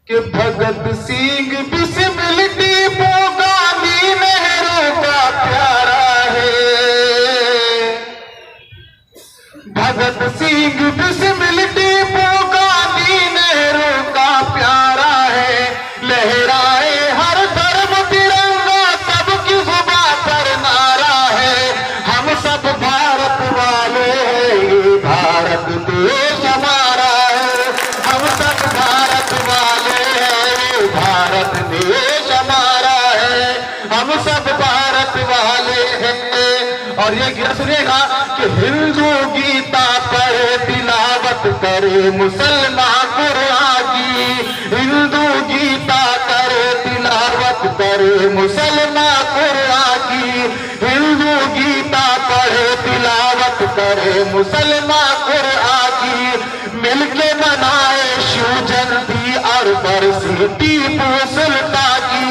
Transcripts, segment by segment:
कि भगत सिंह बिस्मिल टीपू गांधी नेहरू का प्यारा है। भगत सिंह बिस्मिल टीपू गांधी नेहरू का प्यारा है। लहराए हर धर्म तिरंगा सबकी जुबां पर नारा है। हम सब भारत वाले हैं, ये भारत देश हमारा है। हम सब भारत वाले हैं, ये भारत देश हमारा है। हम सब भारत वाले हैं। और ये गिरा सुनिएगा कि हिंदू गीता पढ़े तिलावत करे मुसलमान कुरान की। हिंदू गीता करे तिलावत करे मुसलमान कुरान की। हिंदू गीता पढ़े तिलावत करे मुसलमान कुरान की। मिलके मनाए शिव जयंती और बरसी टीपू सुल्तान की।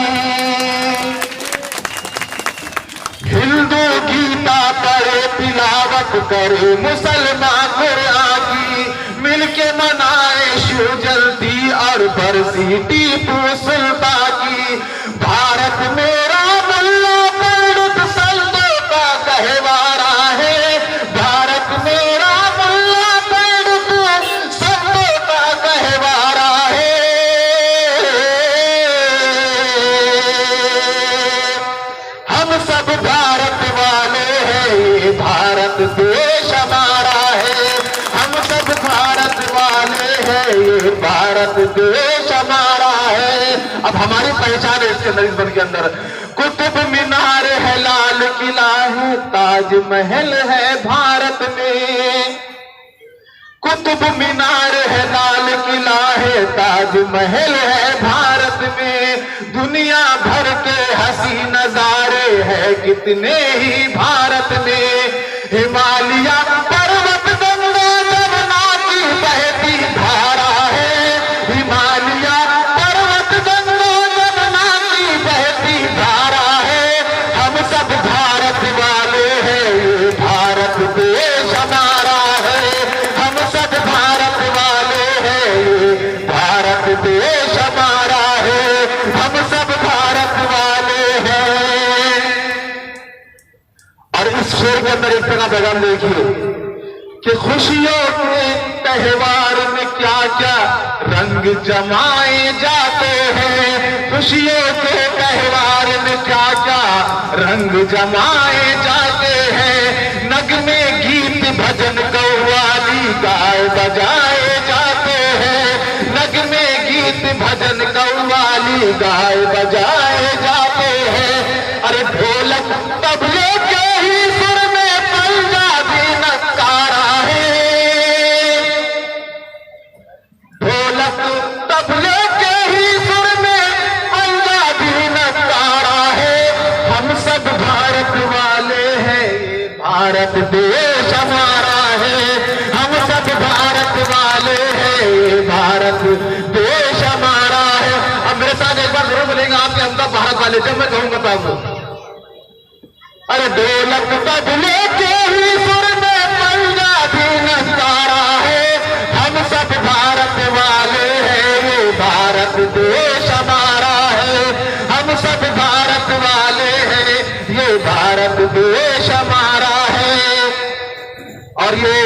हिंदू गीता पढ़े तिलावत करे मुसलमान कुरान की। मिलके मनाए शिव जयंती और बरसी टीपू सुल्तान की। भारत मेरा मुल्ला पंडित संतों का कहवारा है। भारत मेरा मुल्ला पंडित संतों का कहवारा है। हम सब भारत वाले हैं, ये भारत देश हमारा है। हम सब भारत वाले हैं, ये भारत देश हमारा है। अब हमारी पहचान है इसके अंदर, इस बन के अंदर कुतुब मीनार है, लाल किला है, ताजमहल है भारत में। कुतुब मीनार है, लाल किला है, ताजमहल है भारत में। दुनिया भर के हसी नजारे हैं कितने ही भारत में। हिमालय पर्वत गंगा जमुना की बहती धारा है। हिमालय पर्वत गंगा जमुना की बहती धारा है। हम सब भारत वाले हैं, ये भारत देश हमारा है। हम सब भारत वाले हैं, ये भारत देश हमारा है। हम सब भारत वाले हैं। और इस शेर के अंदर एक तरह पैगाम देखिए कि खुशियों के त्योहार में क्या क्या रंग जमाए जाते हैं। खुशियों के त्योहार में क्या क्या रंग जमाए जाते हैं। नगमे गीत भजन कव्वाली गाए बजाए जाते हैं। नगमे गीत भजन कव्वाली गाए बजाए जाते हैं। अरे ढोलक तबले के ही सुर में पंजाबी नगारा है। ढोलक तबले के ही सुर में पंजाबी नगारा है। हम सब भारत वाले हैं, ये भारत देश हमारा है। हम सब भारत वाले हैं, ये भारत देश हमारा है। अब मेरे साथ एक बार जरूर बोलेंगे आपके, हम सब भारत वाले, जब मैं कहूंगा तो आपको। अरे ढोलक तबले के ही सुर में पंजाबी नगारा है। हम सब भारत वाले हैं, ये भारत देश हमारा है। हम सब भारत वाले हैं, ये भारत देश हमारा है। और ये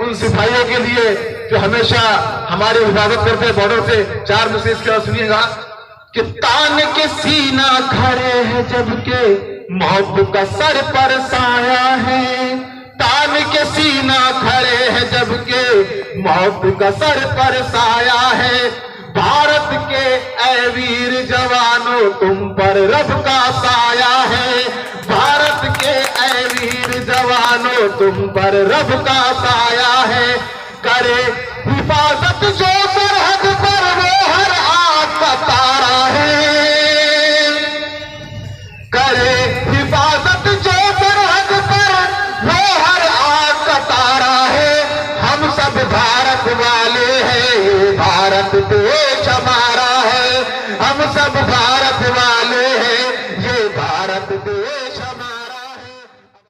उन सिपाहियों के लिए जो हमेशा हमारी हिफाजत करते हैं बॉर्डर से। चार मैसेज के बाद सुनिएगा कि तान के सीना खड़े हैं जबकि मौत का सर पर साया है। तान के सीना खड़े हैं जबकि मौत का सर पर साया है। भारत के ऐ वीर जवानों तुम पर रब का साया है। भारत के ऐ वीर जवानों तुम पर रब का साया है। करे हिफाजत जो सरहद पर वो हर आग का तारा है। करे हिफाजत जो सरहद पर वो हर आग का तारा है। हम सब भारत वाले हैं, ये भारत देश हमारा है। हम सब